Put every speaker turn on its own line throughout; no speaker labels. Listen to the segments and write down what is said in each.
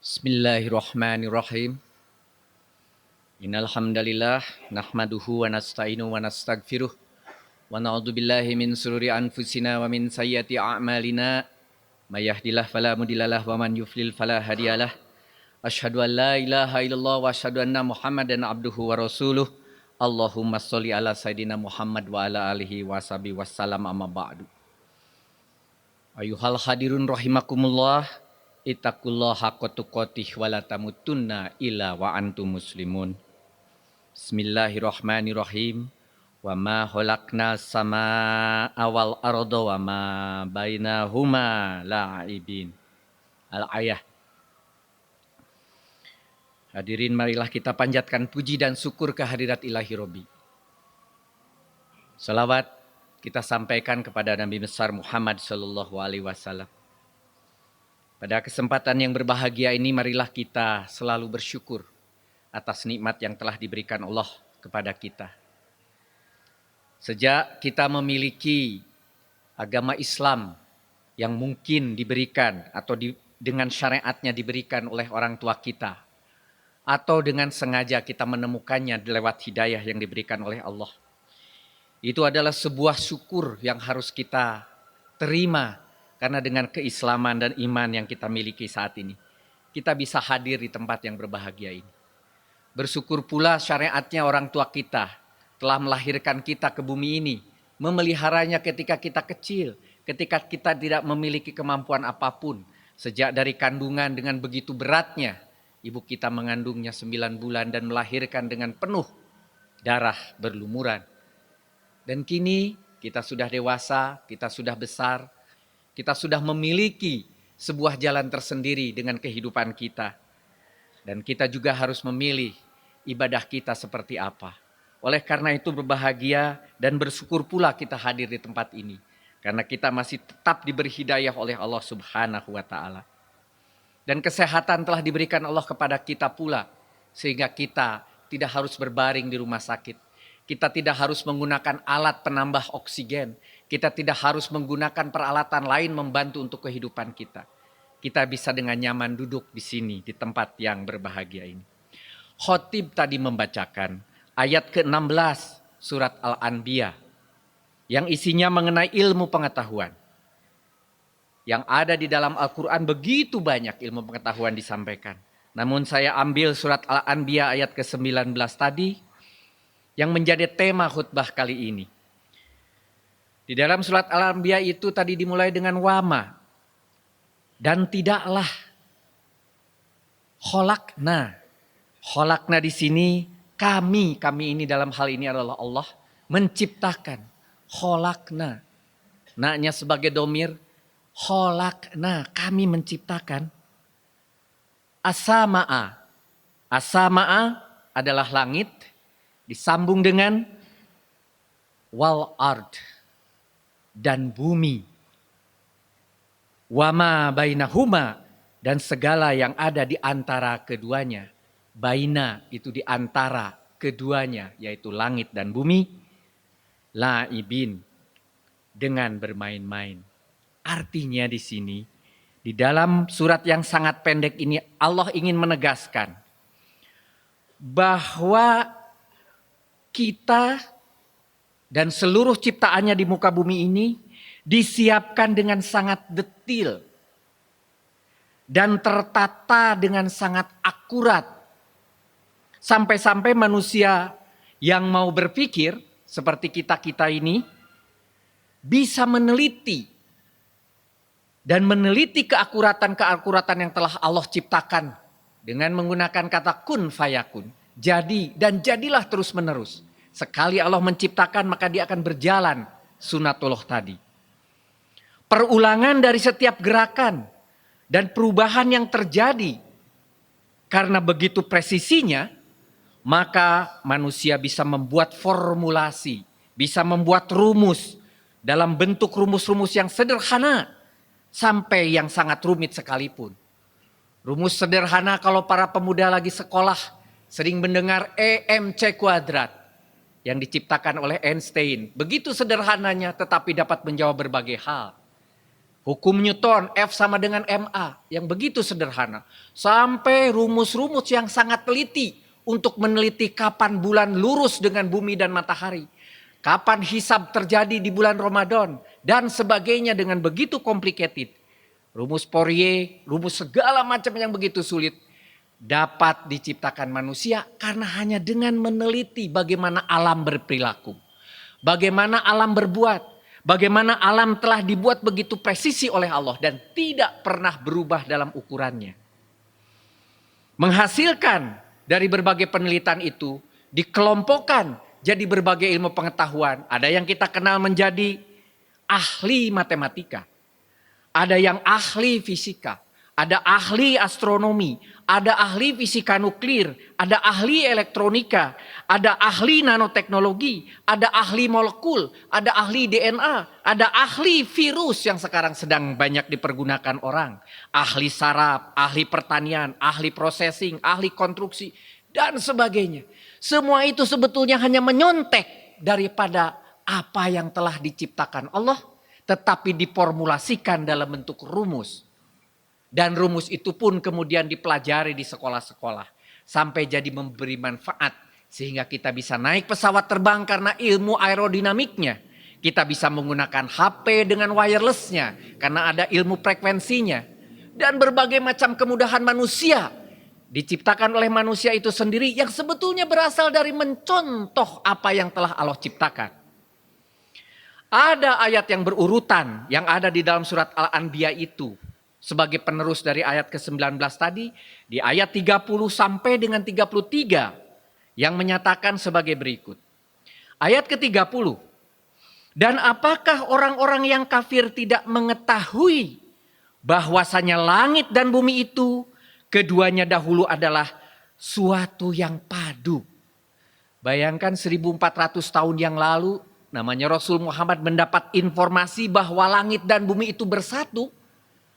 Bismillahirrahmanirrahim. Innal hamdalillah nahmaduhu wa nasta'inu wa nastaghfiruh wa na'udzubillahi min shururi anfusina wa min sayyiati a'malina may yahdihillahu fala mudhillalah wa man yudhlil fala hadiyalah. Asyhadu an la ilaha illallah wa asyhadu anna Muhammadan abduhu wa rasuluh. Allahumma sholli ala sayidina Muhammad wa ala alihi wa sahbihi wasallam amma ba'du. Ayuhal hadirun rahimakumullah. Ittaqullaha haqqa tuqatih wa la tamutunna illa wa antum muslimun. Bismillahirrahmanirrahim. Wa ma khalaqna samaa wal arda wa ma bainahuma la'ibin. Al-ayah. Hadirin, marilah kita panjatkan puji dan syukur kehadirat Ilahi Robbi. Salawat kita sampaikan kepada Nabi besar Muhammad sallallahu alaihi wasallam. Pada kesempatan yang berbahagia ini, marilah kita selalu bersyukur atas nikmat yang telah diberikan Allah kepada kita. Sejak kita memiliki agama Islam yang mungkin diberikan atau dengan syariatnya diberikan oleh orang tua kita, atau dengan sengaja kita menemukannya lewat hidayah yang diberikan oleh Allah. Itu adalah sebuah syukur yang harus kita terima. Karena dengan keislaman dan iman yang kita miliki saat ini, kita bisa hadir di tempat yang berbahagia ini. Bersyukur pula syariatnya orang tua kita telah melahirkan kita ke bumi ini, memeliharanya ketika kita kecil, ketika kita tidak memiliki kemampuan apapun. Sejak dari kandungan dengan begitu beratnya, ibu kita mengandungnya 9 bulan dan melahirkan dengan penuh darah berlumuran. Dan kini kita sudah dewasa, kita sudah besar, kita sudah memiliki sebuah jalan tersendiri dengan kehidupan kita. Dan kita juga harus memilih ibadah kita seperti apa. Oleh karena itu berbahagia dan bersyukur pula kita hadir di tempat ini. Karena kita masih tetap diberi hidayah oleh Allah Subhanahu wa ta'ala. Dan kesehatan telah diberikan Allah kepada kita pula. Sehingga kita tidak harus berbaring di rumah sakit. Kita tidak harus menggunakan alat penambah oksigen. Kita tidak harus menggunakan peralatan lain membantu untuk kehidupan kita. Kita bisa dengan nyaman duduk di sini, di tempat yang berbahagia ini. Khotib tadi membacakan ayat ke-16 surat Al-Anbiya. Yang isinya mengenai ilmu pengetahuan. Yang ada di dalam Al-Quran begitu banyak ilmu pengetahuan disampaikan. Namun saya ambil surat Al-Anbiya ayat ke-19 tadi, yang menjadi tema khutbah kali ini. Di dalam surat Al-Anbiya itu tadi dimulai dengan wama. Dan tidaklah. Kholakna. Kholakna di sini kami ini dalam hal ini adalah Allah menciptakan. Kholakna. Naknya sebagai domir. Kholakna, kami menciptakan. Asama'a. Asama'a adalah langit. Disambung dengan wal ard dan bumi. Wama bainahuma dan segala yang ada di antara keduanya. Baina itu di antara keduanya, yaitu langit dan bumi. La'ibin, dengan bermain-main. Artinya di sini, di dalam surat yang sangat pendek ini Allah ingin menegaskan bahwa kita dan seluruh ciptaannya di muka bumi ini disiapkan dengan sangat detil dan tertata dengan sangat akurat. Sampai-sampai manusia yang mau berpikir seperti kita ini bisa meneliti dan meneliti keakuratan yang telah Allah ciptakan dengan menggunakan kata kun fayakun. Jadi dan jadilah terus menerus. Sekali Allah menciptakan maka dia akan berjalan sunatullah tadi. Perulangan dari setiap gerakan dan perubahan yang terjadi. Karena begitu presisinya maka manusia bisa membuat formulasi. Bisa membuat rumus dalam bentuk rumus-rumus yang sederhana. Sampai yang sangat rumit sekalipun. Rumus sederhana kalau para pemuda lagi sekolah sering mendengar EMC kuadrat yang diciptakan oleh Einstein. Begitu sederhananya tetapi dapat menjawab berbagai hal. Hukum Newton, F sama dengan MA, yang begitu sederhana. Sampai rumus-rumus yang sangat teliti untuk meneliti kapan bulan lurus dengan bumi dan matahari. Kapan hisab terjadi di bulan Ramadan, dan sebagainya dengan begitu complicated. Rumus Fourier, rumus segala macam yang begitu sulit, dapat diciptakan manusia karena hanya dengan meneliti bagaimana alam berperilaku. Bagaimana alam berbuat. Bagaimana alam telah dibuat begitu presisi oleh Allah dan tidak pernah berubah dalam ukurannya. Menghasilkan dari berbagai penelitian itu dikelompokkan jadi berbagai ilmu pengetahuan. Ada yang kita kenal menjadi ahli matematika. Ada yang ahli fisika. Ada ahli astronomi, ada ahli fisika nuklir, ada ahli elektronika, ada ahli nanoteknologi, ada ahli molekul, ada ahli DNA, ada ahli virus yang sekarang sedang banyak dipergunakan orang, ahli saraf, ahli pertanian, ahli processing, ahli konstruksi, dan sebagainya. Semua itu sebetulnya hanya menyontek daripada apa yang telah diciptakan Allah, tetapi diformulasikan dalam bentuk rumus. Dan rumus itu pun kemudian dipelajari di sekolah-sekolah. Sampai jadi memberi manfaat. Sehingga kita bisa naik pesawat terbang karena ilmu aerodinamiknya. Kita bisa menggunakan HP dengan wirelessnya. Karena ada ilmu frekuensinya. Dan berbagai macam kemudahan manusia. Diciptakan oleh manusia itu sendiri. Yang sebetulnya berasal dari mencontoh apa yang telah Allah ciptakan. Ada ayat yang berurutan. Yang ada di dalam surat Al-Anbiya itu. Sebagai penerus dari ayat ke-19 tadi, di ayat 30 sampai dengan 33 yang menyatakan sebagai berikut. Ayat ke-30. Dan apakah orang-orang yang kafir tidak mengetahui bahwasanya langit dan bumi itu keduanya dahulu adalah suatu yang padu. Bayangkan 1400 tahun yang lalu namanya Rasul Muhammad mendapat informasi bahwa langit dan bumi itu bersatu.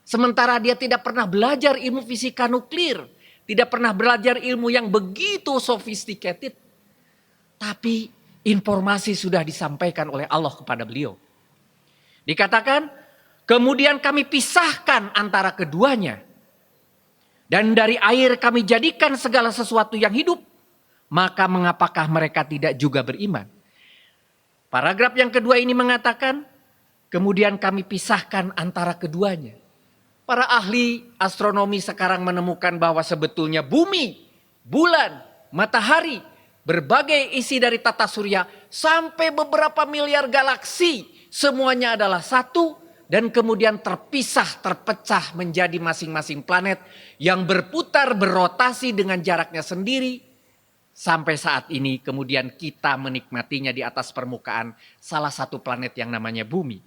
Sementara dia tidak pernah belajar ilmu fisika nuklir. Tidak pernah belajar ilmu yang begitu sophisticated. Tapi informasi sudah disampaikan oleh Allah kepada beliau. Dikatakan, kemudian kami pisahkan antara keduanya. Dan dari air kami jadikan segala sesuatu yang hidup. Maka mengapakah mereka tidak juga beriman? Paragraf yang kedua ini mengatakan, kemudian kami pisahkan antara keduanya. Para ahli astronomi sekarang menemukan bahwa sebetulnya bumi, bulan, matahari, berbagai isi dari tata surya sampai beberapa miliar galaksi semuanya adalah satu dan kemudian terpisah, terpecah menjadi masing-masing planet yang berputar, berotasi dengan jaraknya sendiri. Sampai saat ini kemudian kita menikmatinya di atas permukaan salah satu planet yang namanya bumi.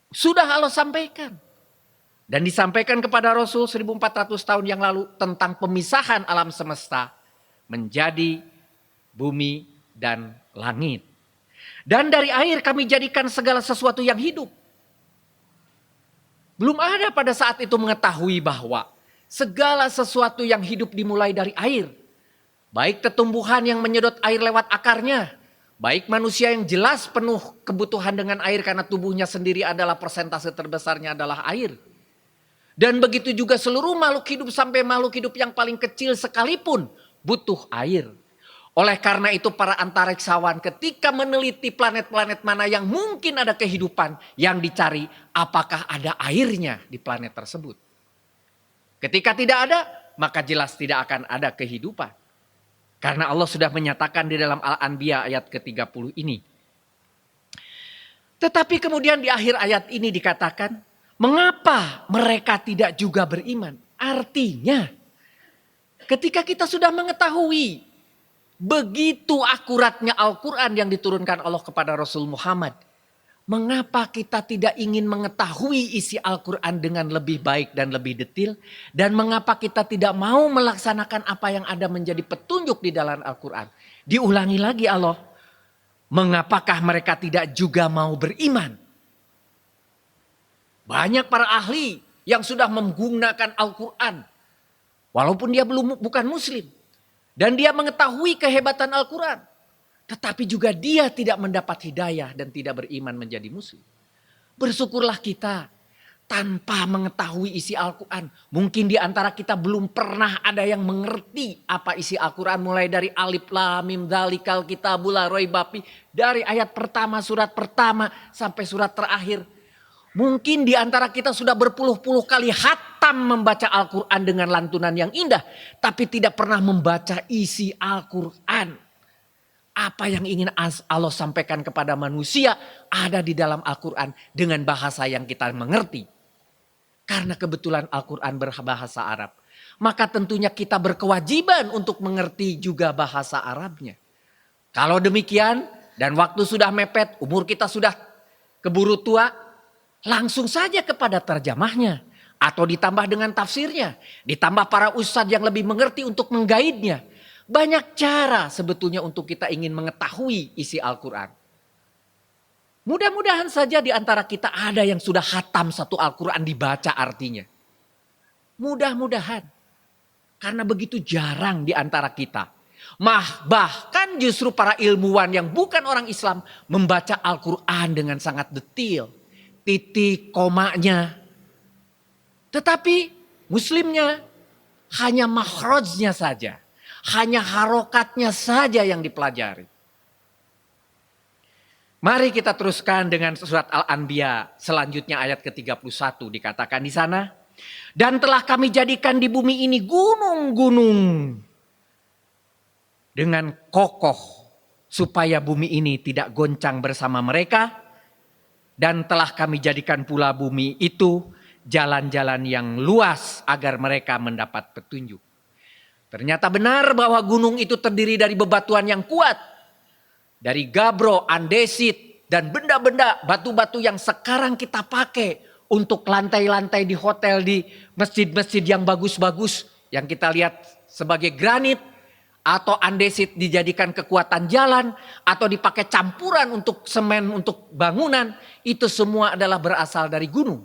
Sudah Allah sampaikan. Dan disampaikan kepada Rasul 1400 tahun yang lalu tentang pemisahan alam semesta menjadi bumi dan langit. Dan dari air kami jadikan segala sesuatu yang hidup. Belum ada pada saat itu mengetahui bahwa segala sesuatu yang hidup dimulai dari air. Baik tumbuhan yang menyedot air lewat akarnya. Baik manusia yang jelas penuh kebutuhan dengan air karena tubuhnya sendiri adalah persentase terbesarnya adalah air. Dan begitu juga seluruh makhluk hidup sampai makhluk hidup yang paling kecil sekalipun butuh air. Oleh karena itu para antariksawan ketika meneliti planet-planet mana yang mungkin ada kehidupan yang dicari apakah ada airnya di planet tersebut. Ketika tidak ada maka jelas tidak akan ada kehidupan. Karena Allah sudah menyatakan di dalam Al-Anbiya ayat ke-30 ini. Tetapi kemudian di akhir ayat ini dikatakan, mengapa mereka tidak juga beriman? Artinya ketika kita sudah mengetahui begitu akuratnya Al-Quran yang diturunkan Allah kepada Rasul Muhammad. Mengapa kita tidak ingin mengetahui isi Al-Quran dengan lebih baik dan lebih detail? Dan mengapa kita tidak mau melaksanakan apa yang ada menjadi petunjuk di dalam Al-Quran? Diulangi lagi Allah. Mengapakah mereka tidak juga mau beriman? Banyak para ahli yang sudah menggunakan Al-Quran. Walaupun dia bukan muslim. Dan dia mengetahui kehebatan Al-Quran. Tetapi juga dia tidak mendapat hidayah dan tidak beriman menjadi muslim. Bersyukurlah kita tanpa mengetahui isi Al-Quran. Mungkin di antara kita belum pernah ada yang mengerti apa isi Al-Quran. Mulai dari alif lam mim dzalikal kitabul la raiba fi. Dari ayat pertama, surat pertama sampai surat terakhir. Mungkin di antara kita sudah berpuluh-puluh kali hatam membaca Al-Quran dengan lantunan yang indah. Tapi tidak pernah membaca isi Al-Quran. Apa yang ingin Allah sampaikan kepada manusia ada di dalam Al-Quran dengan bahasa yang kita mengerti. Karena kebetulan Al-Quran berbahasa Arab. Maka tentunya kita berkewajiban untuk mengerti juga bahasa Arabnya. Kalau demikian dan waktu sudah mepet, umur kita sudah keburu tua, langsung saja kepada terjemahnya. Atau ditambah dengan tafsirnya. Ditambah para ustadz yang lebih mengerti untuk menggaidnya. Banyak cara sebetulnya untuk kita ingin mengetahui isi Al-Quran. Mudah-mudahan saja di antara kita ada yang sudah khatam satu Al-Quran dibaca artinya. Mudah-mudahan. Karena begitu jarang di antara kita. Bahkan justru para ilmuwan yang bukan orang Islam membaca Al-Quran dengan sangat detail. Titik, komanya. Tetapi muslimnya hanya makhrajnya saja. Hanya harokatnya saja yang dipelajari. Mari kita teruskan dengan surat Al-Anbiya. Selanjutnya ayat ke-31 dikatakan di sana. Dan telah kami jadikan di bumi ini gunung-gunung. Dengan kokoh. Supaya bumi ini tidak goncang bersama mereka. Dan telah kami jadikan pula bumi itu jalan-jalan yang luas agar mereka mendapat petunjuk. Ternyata benar bahwa gunung itu terdiri dari bebatuan yang kuat. Dari gabbro, andesit, dan benda-benda batu-batu yang sekarang kita pakai untuk lantai-lantai di hotel, di masjid-masjid yang bagus-bagus. Yang kita lihat sebagai granit atau andesit dijadikan kekuatan jalan. Atau dipakai campuran untuk semen, untuk bangunan. Itu semua adalah berasal dari gunung.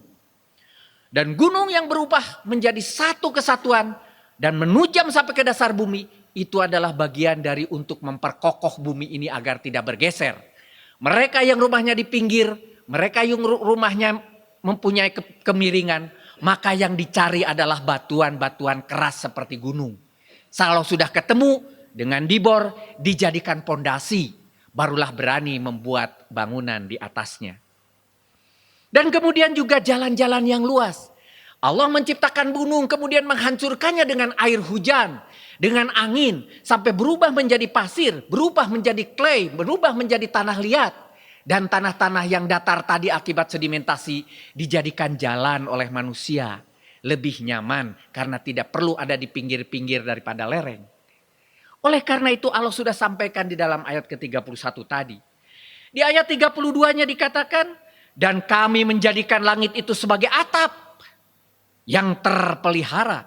Dan gunung yang berubah menjadi satu kesatuan dan menujam sampai ke dasar bumi. Itu adalah bagian dari untuk memperkokoh bumi ini agar tidak bergeser. Mereka yang rumahnya di pinggir, mereka yang rumahnya mempunyai kemiringan, maka yang dicari adalah batuan-batuan keras seperti gunung. Kalau sudah ketemu dengan dibor, dijadikan pondasi, barulah berani membuat bangunan di atasnya. Dan kemudian juga jalan-jalan yang luas. Allah menciptakan gunung kemudian menghancurkannya dengan air hujan. Dengan angin sampai berubah menjadi pasir, berubah menjadi clay, berubah menjadi tanah liat. Dan tanah-tanah yang datar tadi akibat sedimentasi dijadikan jalan oleh manusia. Lebih nyaman karena tidak perlu ada di pinggir-pinggir daripada lereng. Oleh karena itu Allah sudah sampaikan di dalam ayat ke-31 tadi. Di ayat 32-nya dikatakan, dan kami menjadikan langit itu sebagai atap yang terpelihara.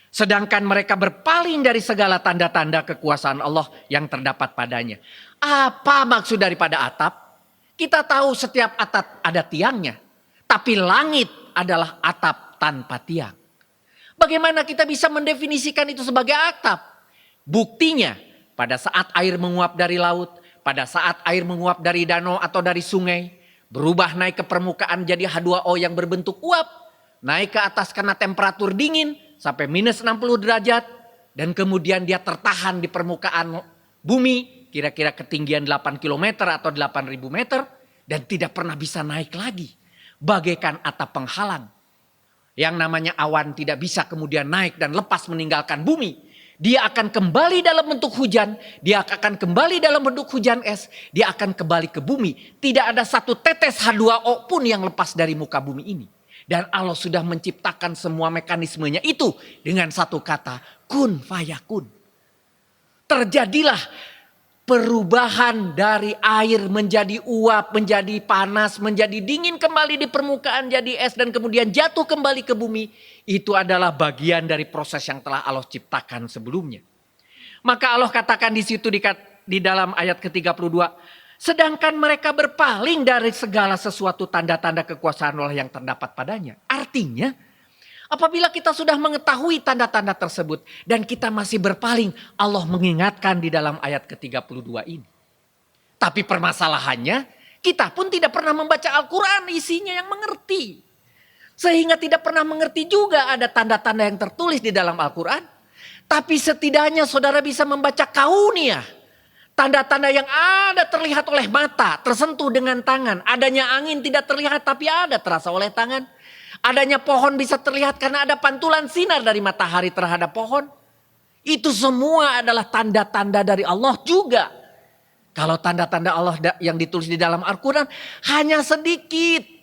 Sedangkan mereka berpaling dari segala tanda-tanda kekuasaan Allah yang terdapat padanya. Apa maksud daripada atap? Kita tahu setiap atap ada tiangnya. Tapi langit adalah atap tanpa tiang. Bagaimana kita bisa mendefinisikan itu sebagai atap? Buktinya pada saat air menguap dari laut. Pada saat air menguap dari danau atau dari sungai. Berubah naik ke permukaan jadi H2O yang berbentuk uap. Naik ke atas karena temperatur dingin. Sampai minus 60 derajat. Dan kemudian dia tertahan di permukaan bumi. Kira-kira ketinggian 8 km atau 8.000 meter. Dan tidak pernah bisa naik lagi. Bagaikan atap penghalang. Yang namanya awan tidak bisa kemudian naik dan lepas meninggalkan bumi. Dia akan kembali dalam bentuk hujan. Dia akan kembali dalam bentuk hujan es. Dia akan kembali ke bumi. Tidak ada satu tetes H2O pun yang lepas dari muka bumi ini. Dan Allah sudah menciptakan semua mekanismenya itu dengan satu kata, kun fayakun. Terjadilah perubahan dari air menjadi uap, menjadi panas, menjadi dingin kembali di permukaan jadi es dan kemudian jatuh kembali ke bumi. Itu adalah bagian dari proses yang telah Allah ciptakan sebelumnya. Maka Allah katakan di situ di dalam ayat ke-32, sedangkan mereka berpaling dari segala sesuatu tanda-tanda kekuasaan Allah yang terdapat padanya. Artinya, apabila kita sudah mengetahui tanda-tanda tersebut dan kita masih berpaling, Allah mengingatkan di dalam ayat ke-32 ini. Tapi permasalahannya, kita pun tidak pernah membaca Al-Quran isinya yang mengerti. Sehingga tidak pernah mengerti juga ada tanda-tanda yang tertulis di dalam Al-Quran. Tapi setidaknya saudara bisa membaca kauniyah. Tanda-tanda yang ada terlihat oleh mata, tersentuh dengan tangan. Adanya angin tidak terlihat tapi ada terasa oleh tangan. Adanya pohon bisa terlihat karena ada pantulan sinar dari matahari terhadap pohon. Itu semua adalah tanda-tanda dari Allah juga. Kalau tanda-tanda Allah yang ditulis di dalam Al-Quran hanya sedikit.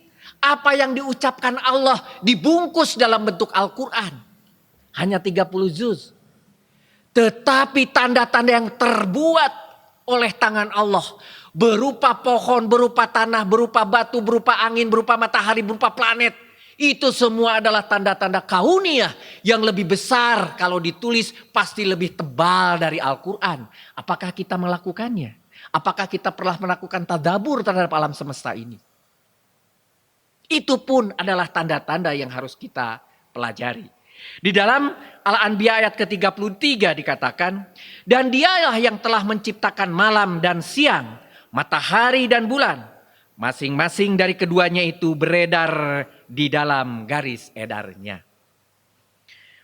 Apa yang diucapkan Allah dibungkus dalam bentuk Al-Quran. Hanya 30 juz. Tetapi tanda-tanda yang terbuat oleh tangan Allah. Berupa pohon, berupa tanah, berupa batu, berupa angin, berupa matahari, berupa planet. Itu semua adalah tanda-tanda kauniyah yang lebih besar. Kalau ditulis pasti lebih tebal dari Al-Quran. Apakah kita melakukannya? Apakah kita pernah melakukan tadabbur terhadap alam semesta ini? Itu pun adalah tanda-tanda yang harus kita pelajari. Di dalam Al-Anbiya ayat ke-33 dikatakan, dan dialah yang telah menciptakan malam dan siang, matahari dan bulan. Masing-masing dari keduanya itu beredar di dalam garis edarnya.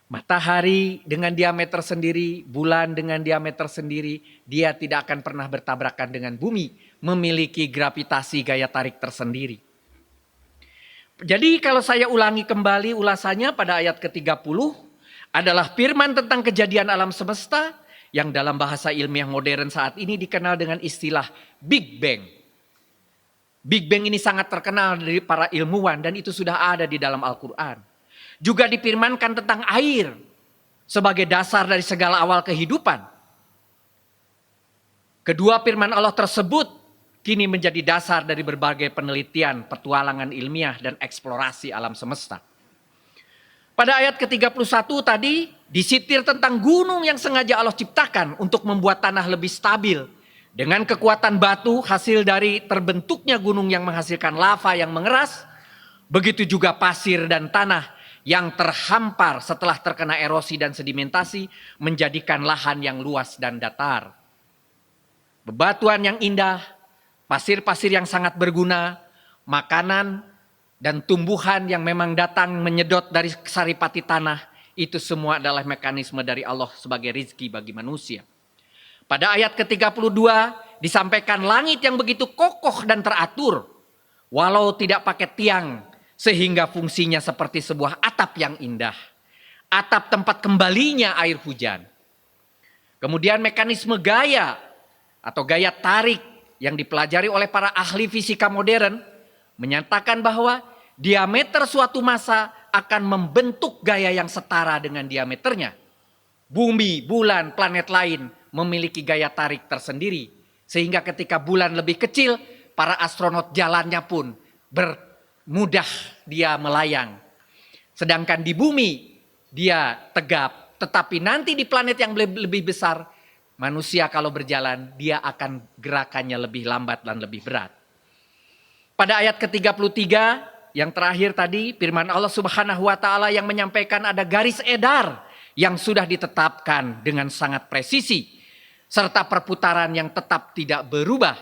Matahari dengan diameter sendiri, bulan dengan diameter sendiri, dia tidak akan pernah bertabrakan dengan bumi, memiliki gravitasi gaya tarik tersendiri. Jadi kalau saya ulangi kembali ulasannya pada ayat ke-30 adalah firman tentang kejadian alam semesta yang dalam bahasa ilmiah modern saat ini dikenal dengan istilah Big Bang. Big Bang ini sangat terkenal dari para ilmuwan dan itu sudah ada di dalam Al-Quran. Juga difirmankan tentang air sebagai dasar dari segala awal kehidupan. Kedua firman Allah tersebut kini menjadi dasar dari berbagai penelitian, petualangan ilmiah, dan eksplorasi alam semesta. Pada ayat ke-31 tadi disitir tentang gunung yang sengaja Allah ciptakan untuk membuat tanah lebih stabil. Dengan kekuatan batu hasil dari terbentuknya gunung yang menghasilkan lava yang mengeras. Begitu juga pasir dan tanah yang terhampar setelah terkena erosi dan sedimentasi menjadikan lahan yang luas dan datar. Bebatuan yang indah, pasir-pasir yang sangat berguna, makanan dan tumbuhan yang memang datang menyedot dari saripati tanah, itu semua adalah mekanisme dari Allah sebagai rizki bagi manusia. Pada ayat ke-32 disampaikan langit yang begitu kokoh dan teratur, walau tidak pakai tiang, sehingga fungsinya seperti sebuah atap yang indah. Atap tempat kembalinya air hujan. Kemudian mekanisme gaya atau gaya tarik yang dipelajari oleh para ahli fisika modern menyatakan bahwa diameter suatu massa akan membentuk gaya yang setara dengan diameternya. Bumi, bulan, planet lain memiliki gaya tarik tersendiri. Sehingga ketika bulan lebih kecil, para astronot jalannya pun bermudah dia melayang. Sedangkan di bumi dia tegap. Tetapi nanti di planet yang lebih besar, manusia kalau berjalan, dia akan gerakannya lebih lambat dan lebih berat. Pada ayat ke-33 yang terakhir tadi, firman Allah Subhanahu wa taala yang menyampaikan ada garis edar yang sudah ditetapkan dengan sangat presisi serta perputaran yang tetap tidak berubah.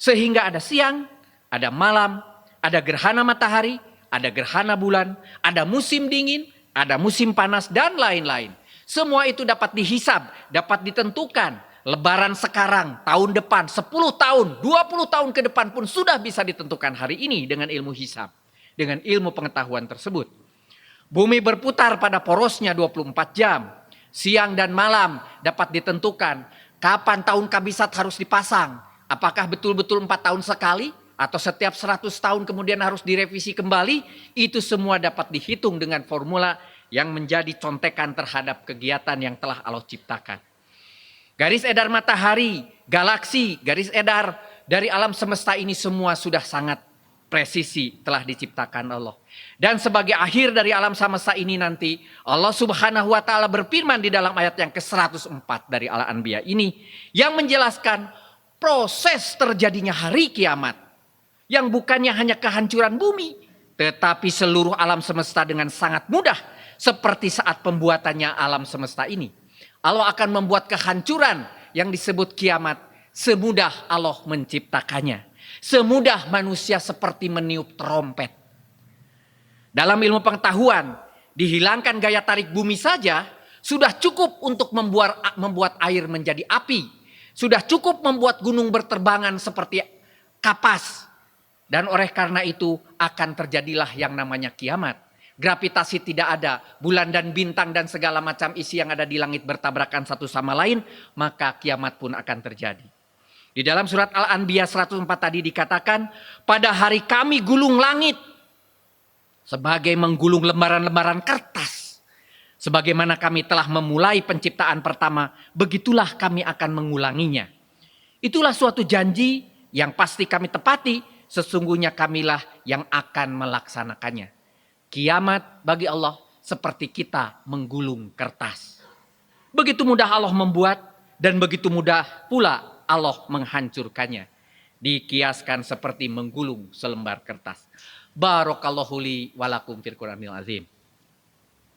Sehingga ada siang, ada malam, ada gerhana matahari, ada gerhana bulan, ada musim dingin, ada musim panas dan lain-lain. Semua itu dapat dihisab, dapat ditentukan. Lebaran sekarang, tahun depan, 10 tahun, 20 tahun ke depan pun sudah bisa ditentukan hari ini dengan ilmu hisab. Dengan ilmu pengetahuan tersebut. Bumi berputar pada porosnya 24 jam. Siang dan malam dapat ditentukan. Kapan tahun kabisat harus dipasang? Apakah betul-betul 4 tahun sekali? Atau setiap 100 tahun kemudian harus direvisi kembali? Itu semua dapat dihitung dengan formula yang menjadi contekan terhadap kegiatan yang telah Allah ciptakan. Garis edar matahari, galaksi, garis edar dari alam semesta ini semua sudah sangat presisi telah diciptakan Allah. Dan sebagai akhir dari alam semesta ini nanti, Allah Subhanahu wa taala berfirman di dalam ayat yang ke-104 dari Al-Anbiya ini yang menjelaskan proses terjadinya hari kiamat yang bukannya hanya kehancuran bumi, tetapi seluruh alam semesta dengan sangat mudah. Seperti saat pembuatannya alam semesta ini. Allah akan membuat kehancuran yang disebut kiamat semudah Allah menciptakannya. Semudah manusia seperti meniup trompet. Dalam ilmu pengetahuan, dihilangkan gaya tarik bumi saja sudah cukup untuk membuat air menjadi api. Sudah cukup membuat gunung berterbangan seperti kapas. Dan oleh karena itu akan terjadilah yang namanya kiamat. Gravitasi tidak ada, bulan dan bintang dan segala macam isi yang ada di langit bertabrakan satu sama lain, maka kiamat pun akan terjadi. Di dalam surat Al-Anbiya 104 tadi dikatakan, pada hari kami gulung langit sebagai menggulung lembaran-lembaran kertas. Sebagaimana kami telah memulai penciptaan pertama, begitulah kami akan mengulanginya. Itulah suatu janji yang pasti kami tepati, sesungguhnya kamilah yang akan melaksanakannya. Kiamat bagi Allah seperti kita menggulung kertas. Begitu mudah Allah membuat dan begitu mudah pula Allah menghancurkannya. Dikiaskan seperti menggulung selembar kertas. Barakallahu li walakum fil Qur'anil azim.